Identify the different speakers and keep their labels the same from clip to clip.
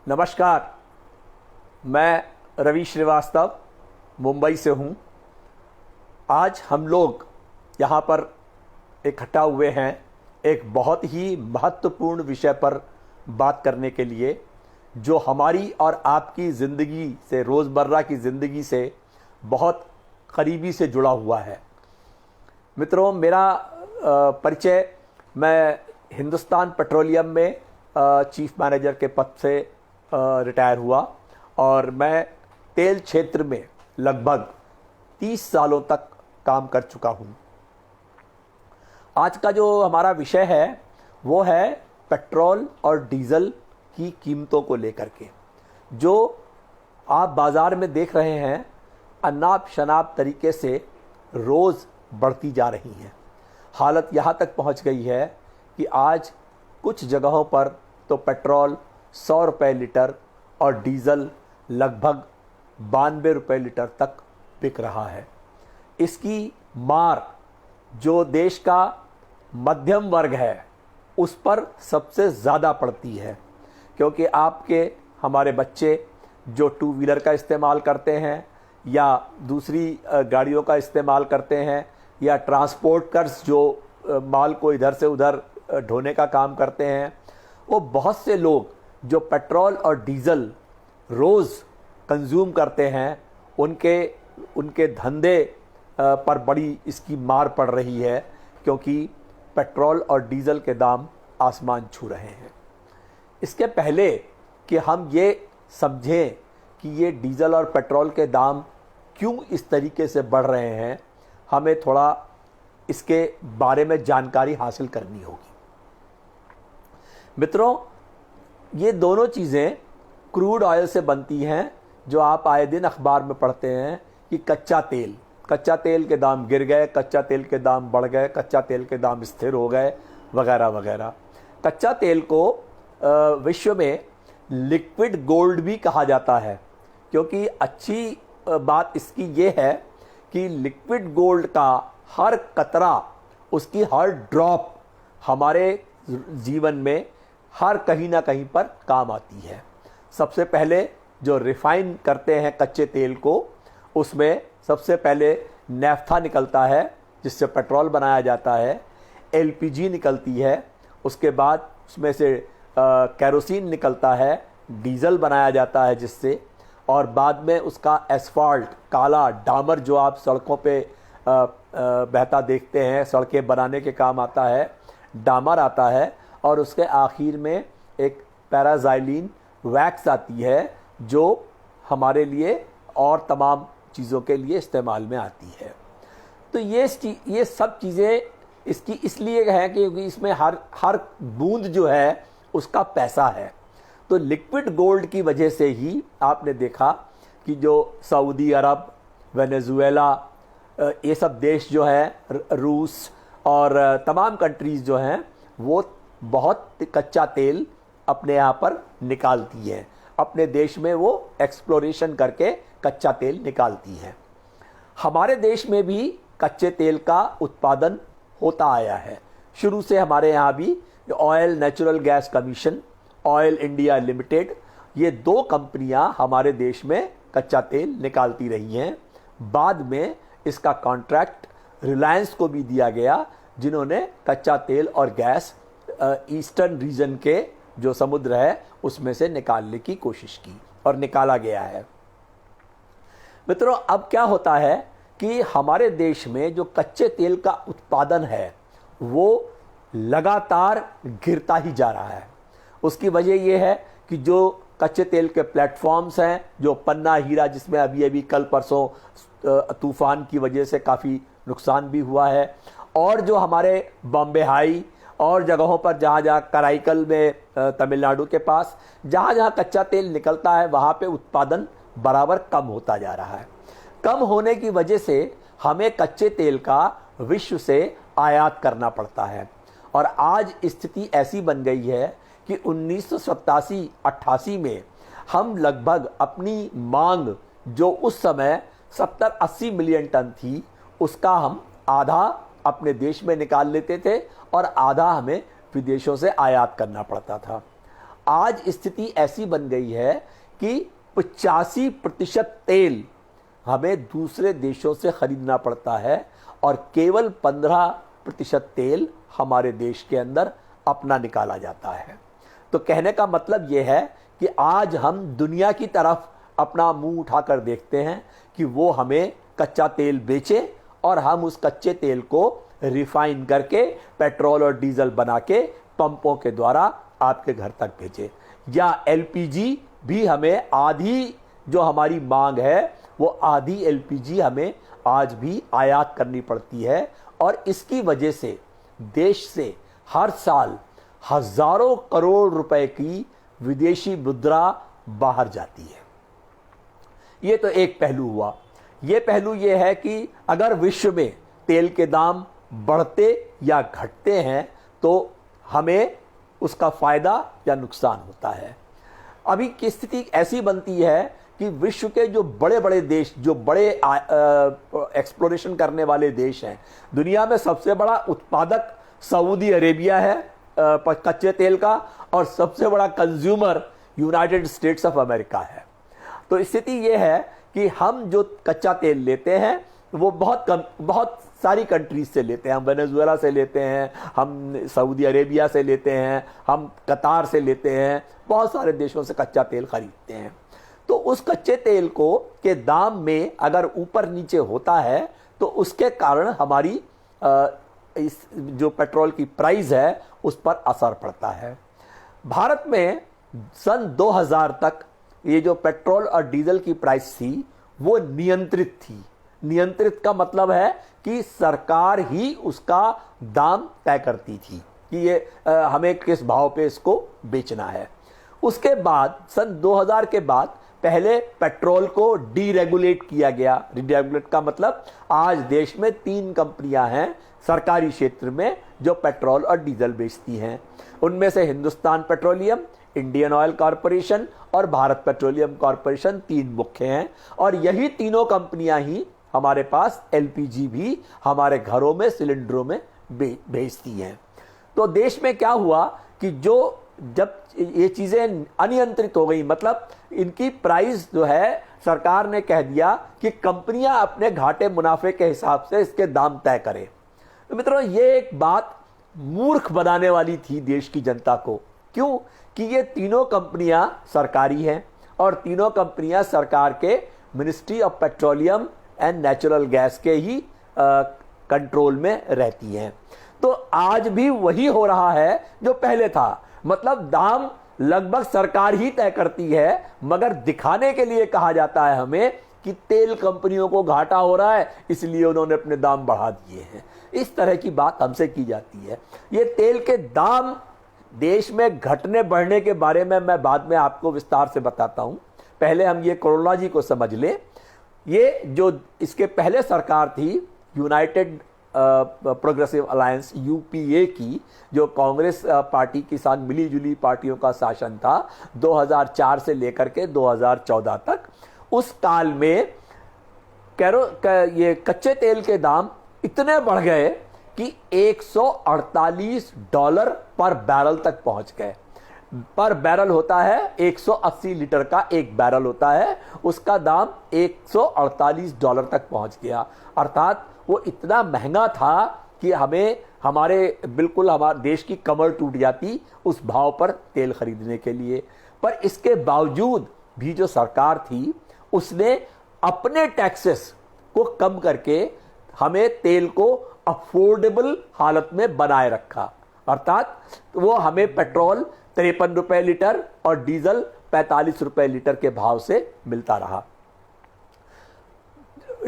Speaker 1: नमस्कार। मैं रवि श्रीवास्तव मुंबई से हूँ। आज हम लोग यहाँ पर इकट्ठा हुए हैं एक बहुत ही महत्वपूर्ण विषय पर बात करने के लिए, जो हमारी और आपकी ज़िंदगी से, रोज़मर्रा की ज़िंदगी से बहुत करीबी से जुड़ा हुआ है। मित्रों, मेरा परिचय, मैं हिंदुस्तान पेट्रोलियम में चीफ मैनेजर के पद से रिटायर हुआ और मैं तेल क्षेत्र में लगभग 30 सालों तक काम कर चुका हूँ। आज का जो हमारा विषय है वो है पेट्रोल और डीज़ल की कीमतों को लेकर के, जो आप बाज़ार में देख रहे हैं अनाप शनाप तरीके से रोज़ बढ़ती जा रही हैं। हालत यहाँ तक पहुँच गई है कि आज कुछ जगहों पर तो पेट्रोल 100 रुपये लीटर और डीज़ल लगभग 92 रुपये लीटर तक बिक रहा है। इसकी मार जो देश का मध्यम वर्ग है उस पर सबसे ज़्यादा पड़ती है, क्योंकि हमारे बच्चे जो टू व्हीलर का इस्तेमाल करते हैं या दूसरी गाड़ियों का इस्तेमाल करते हैं या ट्रांसपोर्टर्स जो माल को इधर से उधर ढोने का काम करते हैं, वो बहुत से लोग जो पेट्रोल और डीज़ल रोज़ कंज्यूम करते हैं, उनके धंधे पर बड़ी इसकी मार पड़ रही है, क्योंकि पेट्रोल और डीज़ल के दाम आसमान छू रहे हैं। इसके पहले कि हम ये समझें कि ये डीज़ल और पेट्रोल के दाम क्यों इस तरीके से बढ़ रहे हैं, हमें थोड़ा इसके बारे में जानकारी हासिल करनी होगी। मित्रों, ये दोनों चीज़ें क्रूड ऑयल से बनती हैं, जो आप आए दिन अखबार में पढ़ते हैं कि कच्चा तेल के दाम गिर गए, कच्चा तेल के दाम बढ़ गए, कच्चा तेल के दाम स्थिर हो गए, वगैरह वगैरह। कच्चा तेल को विश्व में लिक्विड गोल्ड भी कहा जाता है, क्योंकि अच्छी बात इसकी ये है कि लिक्विड गोल्ड का हर कतरा, उसकी हर ड्रॉप हमारे जीवन में हर कहीं ना कहीं पर काम आती है। सबसे पहले जो रिफाइन करते हैं कच्चे तेल को, उसमें सबसे पहले नैफ्था निकलता है जिससे पेट्रोल बनाया जाता है, एलपीजी निकलती है, उसके बाद उसमें से कैरोसिन निकलता है, डीज़ल बनाया जाता है जिससे, और बाद में उसका एस्फाल्ट, काला डामर जो आप सड़कों पे बहता देखते हैं, सड़कें बनाने के काम आता है, डामर आता है, और उसके आखिर में एक पैराज़ाइलिन वैक्स आती है जो हमारे लिए और तमाम चीज़ों के लिए इस्तेमाल में आती है। तो ये सब चीज़ें इसकी इसलिए हैं क्योंकि इसमें हर बूंद जो है उसका पैसा है। तो लिक्विड गोल्ड की वजह से ही आपने देखा कि जो सऊदी अरब, वेनेजुएला, ये सब देश जो है, रूस और तमाम कंट्रीज़ जो हैं, वो बहुत कच्चा तेल अपने यहाँ पर निकालती है। अपने देश में वो एक्सप्लोरेशन करके कच्चा तेल निकालती है। हमारे देश में भी कच्चे तेल का उत्पादन होता आया है। शुरू से हमारे यहाँ भी oil natural gas commission, oil India limited, ये 2 कंपनियाँ हमारे देश में कच्चा तेल निकालती रही हैं। बाद में इसका कॉन्ट्रैक्ट रिलायंस को भी दिया गया, जिन्होंने कच्चा तेल और गैस ईस्टर्न रीजन के जो समुद्र है उसमें से निकालने की कोशिश की और निकाला गया है। मित्रों, अब क्या होता है कि हमारे देश में जो कच्चे तेल का उत्पादन है वो लगातार गिरता ही जा रहा है। उसकी वजह यह है कि जो कच्चे तेल के प्लेटफॉर्म्स हैं, जो पन्ना हीरा, जिसमें अभी कल परसों तूफान की वजह से काफ़ी नुकसान भी हुआ है, और जो हमारे बॉम्बे हाई और जगहों पर जहाँ कराईकल में तमिलनाडु के पास जहाँ कच्चा तेल निकलता है, वहाँ पे उत्पादन बराबर कम होता जा रहा है। कम होने की वजह से हमें कच्चे तेल का विश्व से आयात करना पड़ता है, और आज स्थिति ऐसी बन गई है कि 1987-88 में हम लगभग अपनी मांग जो उस समय 70-80 मिलियन टन थी, उसका हम आधा अपने देश में निकाल लेते थे और आधा हमें विदेशों से आयात करना पड़ता था। आज स्थिति ऐसी बन गई है कि 85% तेल हमें दूसरे देशों से खरीदना पड़ता है और केवल 15% तेल हमारे देश के अंदर अपना निकाला जाता है। तो कहने का मतलब यह है कि आज हम दुनिया की तरफ अपना मुंह उठाकर देखते हैं कि वो हमें कच्चा तेल बेचे और हम उस कच्चे तेल को रिफाइन करके पेट्रोल और डीजल बना के पंपों के द्वारा आपके घर तक भेजे, या एलपीजी भी हमें आधी जो हमारी मांग है वो आधी एलपीजी हमें आज भी आयात करनी पड़ती है और इसकी वजह से देश से हर साल हजारों करोड़ रुपए की विदेशी मुद्रा बाहर जाती है। ये तो एक पहलू हुआ। ये पहलू ये है कि अगर विश्व में तेल के दाम बढ़ते या घटते हैं तो हमें उसका फायदा या नुकसान होता है। अभी की स्थिति ऐसी बनती है कि विश्व के जो बड़े बड़े देश, जो बड़े एक्सप्लोरेशन करने वाले देश हैं, दुनिया में सबसे बड़ा उत्पादक सऊदी अरेबिया है कच्चे तेल का, और सबसे बड़ा consumer United states of America है। तो स्थिति यह है कि हम जो कच्चा तेल लेते हैं वो बहुत सारी कंट्रीज से लेते हैं। हम वेनेजुएला से लेते हैं, हम सऊदी अरेबिया से लेते हैं, हम कतार से लेते हैं, बहुत सारे देशों से कच्चा तेल खरीदते हैं। तो उस कच्चे तेल को के दाम में अगर ऊपर नीचे होता है तो उसके कारण हमारी इस जो पेट्रोल की प्राइस है उस पर असर पड़ता है। भारत में सन 2000 तक ये जो पेट्रोल और डीजल की प्राइस थी वो नियंत्रित थी। नियंत्रित का मतलब है कि सरकार ही उसका दाम तय करती थी कि ये हमें किस भाव पे इसको बेचना है। उसके बाद सन 2000 के बाद पहले पेट्रोल को डीरेगुलेट किया गया। डीरेगुलेट का मतलब आज देश में 3 कंपनियां हैं सरकारी क्षेत्र में जो पेट्रोल और डीजल बेचती हैं। उनमें से Hindustan petroleum, Indian oil corporation और भारत पेट्रोलियम कॉरपोरेशन 3 मुख्य हैं, और यही तीनों कंपनियां ही हमारे पास एलपीजी भी हमारे घरों में सिलेंडरों में भेजती हैं। तो देश में क्या हुआ कि जब ये चीजें अनियंत्रित हो गई, मतलब इनकी प्राइस जो है सरकार ने कह दिया कि कंपनियां अपने घाटे मुनाफे के हिसाब से इसके दाम तय करें। तो मित्रों, ये एक बात मूर्ख बनाने वाली थी देश की जनता को। क्यों? कि ये तीनों कंपनियां सरकारी हैं और तीनों कंपनियां सरकार के ministry of petroleum and natural gas के ही कंट्रोल में रहती हैं। तो आज भी वही हो रहा है जो पहले था, मतलब दाम लगभग सरकार ही तय करती है, मगर दिखाने के लिए कहा जाता है हमें कि तेल कंपनियों को घाटा हो रहा है इसलिए उन्होंने अपने दाम बढ़ा दिए हैं। इस तरह की बात हमसे की जाती है। ये तेल के दाम देश में घटने बढ़ने के बारे में मैं बाद में आपको विस्तार से बताता हूं। पहले हम ये क्रोनोलॉजी को समझ लें। ये जो इसके पहले सरकार थी यूनाइटेड प्रोग्रेसिव अलायंस यूपीए की, जो कांग्रेस पार्टी के साथ मिली जुली पार्टियों का शासन था 2004 से लेकर के 2014 तक, उस काल में ये कच्चे तेल के दाम इतने बढ़ गए कि $148 पर बैरल तक पहुंच गए। पर बैरल होता है 180 लीटर का एक बैरल होता है, उसका दाम $148 तक पहुंच गया। अर्थात वो इतना महंगा था कि हमारे देश की कमर टूट जाती उस भाव पर तेल खरीदने के लिए। पर इसके बावजूद भी जो सरकार थी उसने अपने टैक्सेस को कम करके हमें तेल को अफोर्डेबल हालत में बनाए रखा। अर्थात वो हमें पेट्रोल 53 रुपए लीटर और डीजल 45 रुपए लीटर के भाव से मिलता रहा।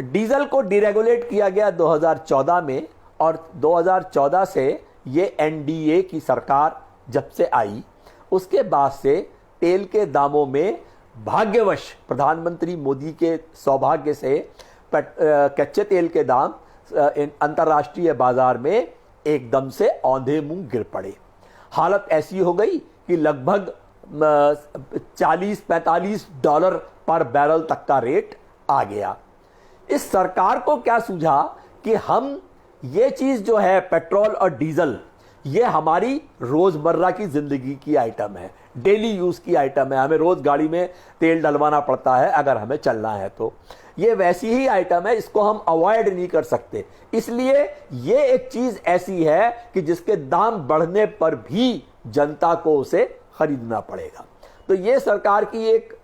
Speaker 1: डीजल को डीरेगुलेट किया गया 2014 में, और 2014 से ये एनडीए की सरकार जब से आई उसके बाद से तेल के दामों में भाग्यवश प्रधानमंत्री मोदी के सौभाग्य से कच्चे तेल के दाम अंतर्राष्ट्रीय बाजार में एकदम से औंधे मुंह गिर पड़े। हालत ऐसी हो गई कि लगभग $40-45 पर बैरल तक का रेट आ गया। इस सरकार को क्या सूझा कि हम ये चीज जो है पेट्रोल और डीजल ये हमारी रोजमर्रा की जिंदगी की आइटम है, डेली यूज की आइटम है, हमें रोज गाड़ी में तेल डलवाना पड़ता है अगर हमें चलना है तो। ये वैसी ही आइटम है, इसको हम अवॉइड नहीं कर सकते। इसलिए ये एक चीज ऐसी है कि जिसके दाम बढ़ने पर भी जनता को उसे खरीदना पड़ेगा। तो ये सरकार की एक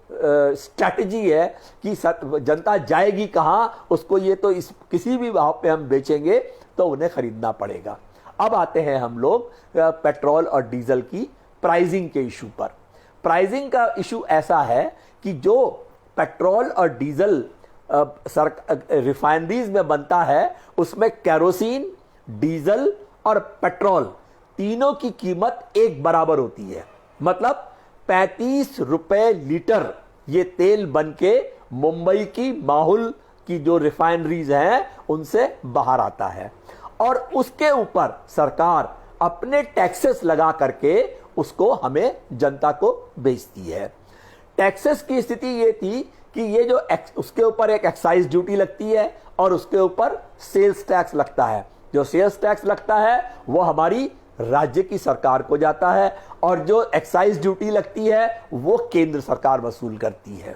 Speaker 1: स्ट्रैटेजी है कि जनता जाएगी कहां, उसको ये तो इस किसी भी भाव पे हम बेचेंगे तो उन्हें खरीदना पड़ेगा। अब आते हैं हम लोग पेट्रोल और डीजल की प्राइसिंग के इशू पर। प्राइसिंग का इशू ऐसा है कि जो पेट्रोल और डीजल रिफाइनरीज में बनता है उसमें कैरोसिन, डीजल और पेट्रोल तीनों की कीमत एक बराबर होती है। मतलब 35 रुपए लीटर ये तेल बनके मुंबई की माहुल की जो रिफाइनरीज हैं उनसे बाहर आता है और उसके ऊपर सरकार अपने टैक्सेस लगा करके उसको हमें जनता को बेचती है। टैक्सेस की स्थिति ये थी कि ये जो उसके ऊपर एक एक्साइज ड्यूटी लगती है और उसके ऊपर सेल्स टैक्स लगता है। जो सेल्स टैक्स लगता है वो हमारी राज्य की सरकार को जाता है और जो एक्साइज ड्यूटी लगती है वो केंद्र सरकार वसूल करती है।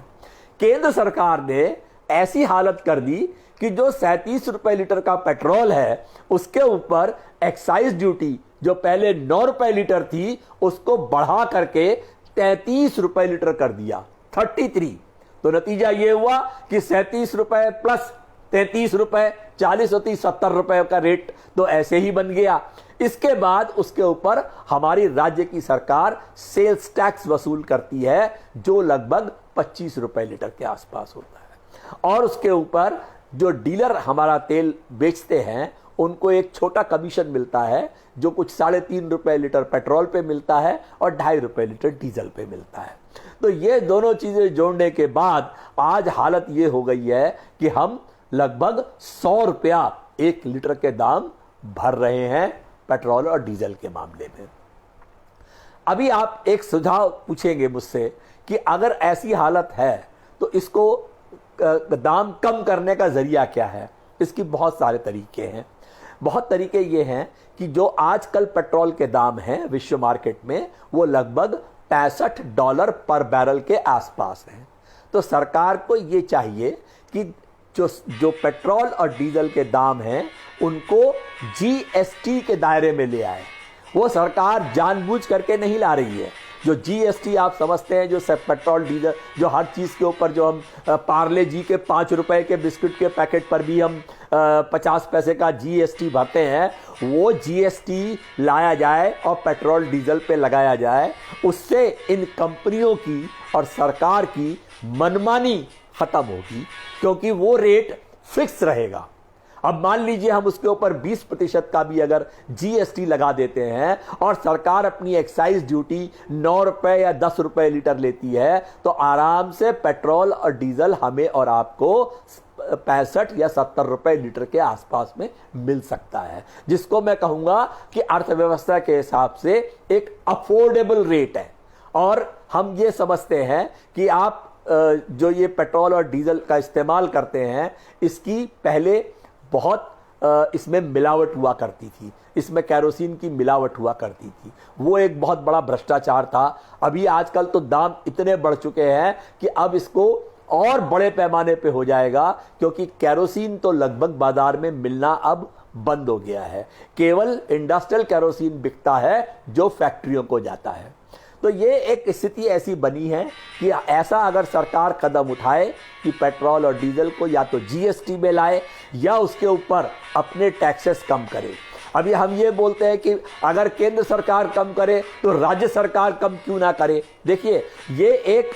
Speaker 1: केंद्र सरकार ने ऐसी हालत कर दी कि जो 37 रुपए लीटर का पेट्रोल है उसके ऊपर एक्साइज ड्यूटी जो पहले 9 रुपए लीटर थी उसको बढ़ा करके 33 रुपए लीटर कर दिया, 33। तो नतीजा यह हुआ कि 37 रुपए प्लस 33 रुपए 40 होती 70 रुपए का रेट तो ऐसे ही बन गया। इसके बाद उसके ऊपर हमारी राज्य की सरकार सेल्स टैक्स वसूल करती है जो लगभग 25 रुपए लीटर के आसपास होता है और उसके ऊपर जो डीलर हमारा तेल बेचते हैं उनको एक छोटा कमीशन मिलता है जो कुछ 3.5 रुपए लीटर पेट्रोल पे मिलता है और 2.5 रुपए लीटर डीजल पे मिलता है। तो ये दोनों चीजें जोड़ने के बाद आज हालत ये हो गई है कि हम लगभग 100 रुपया 1 लीटर के दाम भर रहे हैं पेट्रोल और डीजल के मामले में। अभी आप एक सुझाव पूछेंगे मुझसे कि अगर ऐसी हालत है तो इसको दाम कम करने का जरिया क्या है। इसकी बहुत सारे तरीके हैं। बहुत तरीके ये हैं कि जो आजकल पेट्रोल के दाम हैं विश्व मार्केट में वो लगभग $65 पर बैरल के आसपास हैं। तो सरकार को ये चाहिए कि जो पेट्रोल और डीजल के दाम हैं उनको जीएसटी के दायरे में ले आए। वो सरकार जानबूझ करके नहीं ला रही है। जो जीएसटी आप समझते हैं, जो पेट्रोल डीजल जो हर चीज़ के ऊपर जो हम पार्ले जी के 5 रुपए के बिस्कुट के पैकेट पर भी हम 50 पैसे का जीएसटी भरते हैं, वो जीएसटी लाया जाए और पेट्रोल डीजल पे लगाया जाए। उससे इन कंपनियों की और सरकार की मनमानी खत्म होगी क्योंकि वो रेट फिक्स रहेगा। अब मान लीजिए हम उसके ऊपर 20% का भी अगर जीएसटी लगा देते हैं और सरकार अपनी एक्साइज ड्यूटी 9 रुपए या 10 रुपए लीटर लेती है तो आराम से पेट्रोल और डीजल हमें और आपको 65 या 70 रुपए लीटर के आसपास में मिल सकता है, जिसको मैं कहूंगा कि अर्थव्यवस्था के हिसाब से एक अफोर्डेबल रेट है। और हम ये समझते हैं कि आप जो ये पेट्रोल और डीजल का इस्तेमाल करते हैं इसकी पहले बहुत इसमें मिलावट हुआ करती थी, इसमें कैरोसिन की मिलावट हुआ करती थी, वो एक बहुत बड़ा भ्रष्टाचार था। अभी आजकल तो दाम इतने बढ़ चुके हैं कि अब इसको और बड़े पैमाने पे हो जाएगा क्योंकि कैरोसिन तो लगभग बाजार में मिलना अब बंद हो गया है। केवल इंडस्ट्रियल कैरोसिन बिकता है जो फैक्ट्रियों को जाता है। तो ये एक स्थिति ऐसी बनी है कि ऐसा अगर सरकार कदम उठाए कि पेट्रोल और डीजल को या तो जीएसटी में लाए या उसके ऊपर अपने टैक्सेस कम करे। अभी हम ये बोलते हैं कि अगर केंद्र सरकार कम करे तो राज्य सरकार कम क्यों ना करे। देखिए ये एक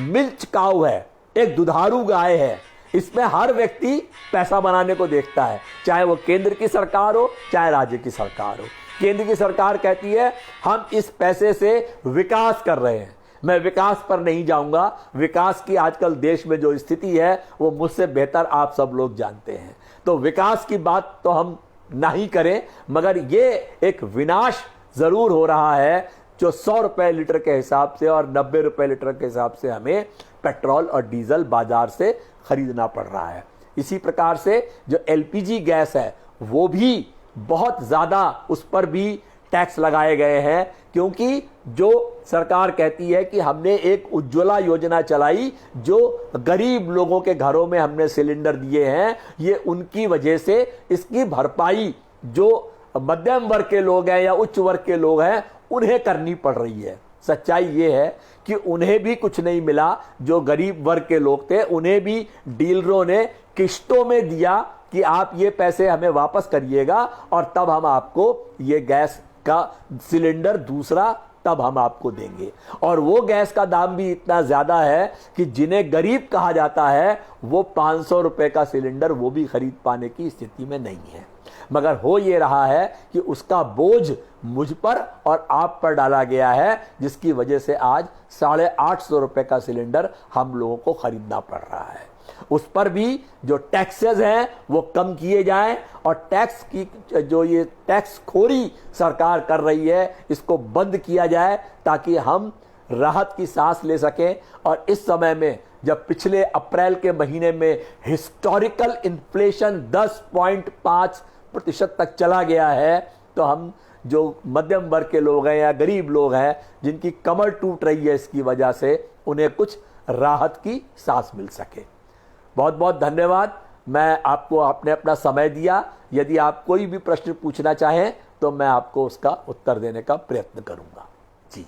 Speaker 1: मिल्क काऊ है, एक दुधारू गाय है। इसमें हर व्यक्ति पैसा बनाने को देखता है, चाहे वो केंद्र की सरकार हो चाहे राज्य की सरकार हो। केंद्र की सरकार कहती है हम इस पैसे से विकास कर रहे हैं। मैं विकास पर नहीं जाऊंगा, विकास की आजकल देश में जो स्थिति है वो मुझसे बेहतर आप सब लोग जानते हैं। तो विकास की बात तो हम नहीं करें, मगर ये एक विनाश जरूर हो रहा है जो 100 रुपए लीटर के हिसाब से और 90 रुपए लीटर के हिसाब से हमें पेट्रोल और डीजल बाजार से खरीदना पड़ रहा है। इसी प्रकार से जो एलपीजी गैस है वो भी बहुत ज़्यादा, उस पर भी टैक्स लगाए गए हैं, क्योंकि जो सरकार कहती है कि हमने एक उज्ज्वला योजना चलाई, जो गरीब लोगों के घरों में हमने सिलेंडर दिए हैं, ये उनकी वजह से इसकी भरपाई जो मध्यम वर्ग के लोग हैं या उच्च वर्ग के लोग हैं उन्हें करनी पड़ रही है। सच्चाई ये है कि उन्हें भी कुछ नहीं मिला, जो गरीब वर्ग के लोग थे उन्हें भी डीलरों ने किश्तों में दिया कि आप ये पैसे हमें वापस करिएगा और तब हम आपको ये गैस का सिलेंडर दूसरा तब हम आपको देंगे। और वो गैस का दाम भी इतना ज्यादा है कि जिन्हें गरीब कहा जाता है वो 500 रुपए का सिलेंडर वो भी खरीद पाने की स्थिति में नहीं है। मगर हो ये रहा है कि उसका बोझ मुझ पर और आप पर डाला गया है, जिसकी वजह से आज 850 रुपए का सिलेंडर हम लोगों को खरीदना पड़ रहा है। उस पर भी जो टैक्सेस हैं वो कम किए जाएं और टैक्स की जो ये टैक्स खोरी सरकार कर रही है इसको बंद किया जाए, ताकि हम राहत की सांस ले सकें। और इस समय में जब पिछले अप्रैल के महीने में हिस्टोरिकल इन्फ्लेशन 10.5% तक चला गया है, तो हम जो मध्यम वर्ग के लोग हैं या गरीब लोग हैं जिनकी कमर टूट रही है इसकी वजह से, उन्हें कुछ राहत की सांस मिल सके। बहुत बहुत धन्यवाद। मैं आपको आपने अपना समय दिया। यदि आप कोई भी प्रश्न पूछना चाहें तो मैं आपको उसका उत्तर देने का प्रयत्न करूंगा। जी।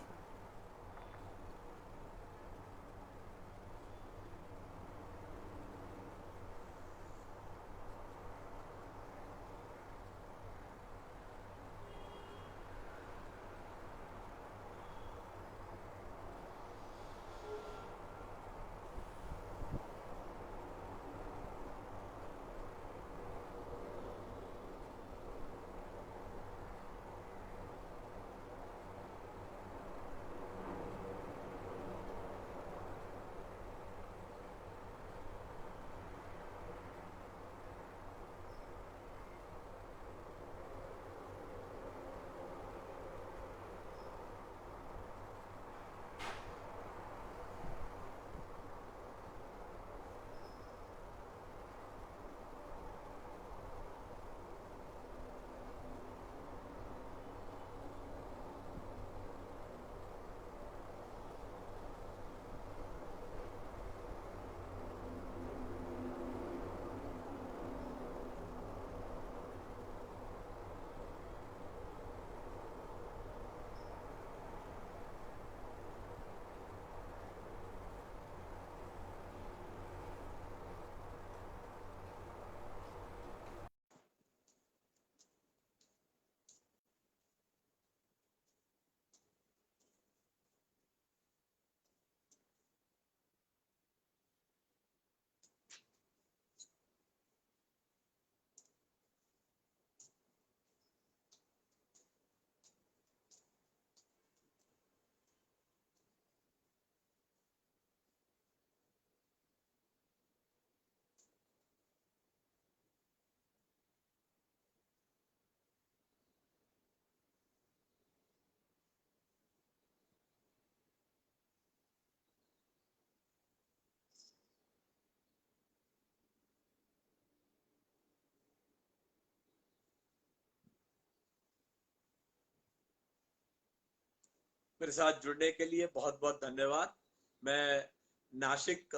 Speaker 1: मेरे साथ जुड़ने के लिए बहुत बहुत धन्यवाद। मैं नासिक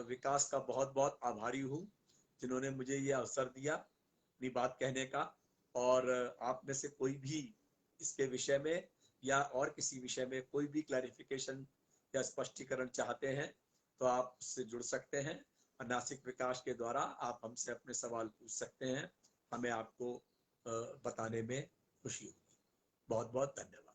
Speaker 1: विकास का बहुत बहुत आभारी हूँ, जिन्होंने मुझे ये अवसर दिया अपनी बात कहने का। और आप में से कोई भी इसके विषय में या और किसी विषय में कोई भी क्लैरिफिकेशन या स्पष्टीकरण चाहते हैं तो आप उससे जुड़ सकते हैं। और नासिक विकास के द्वारा आप हमसे अपने सवाल पूछ सकते हैं, हमें आपको बताने में खुशी होगी। बहुत बहुत धन्यवाद।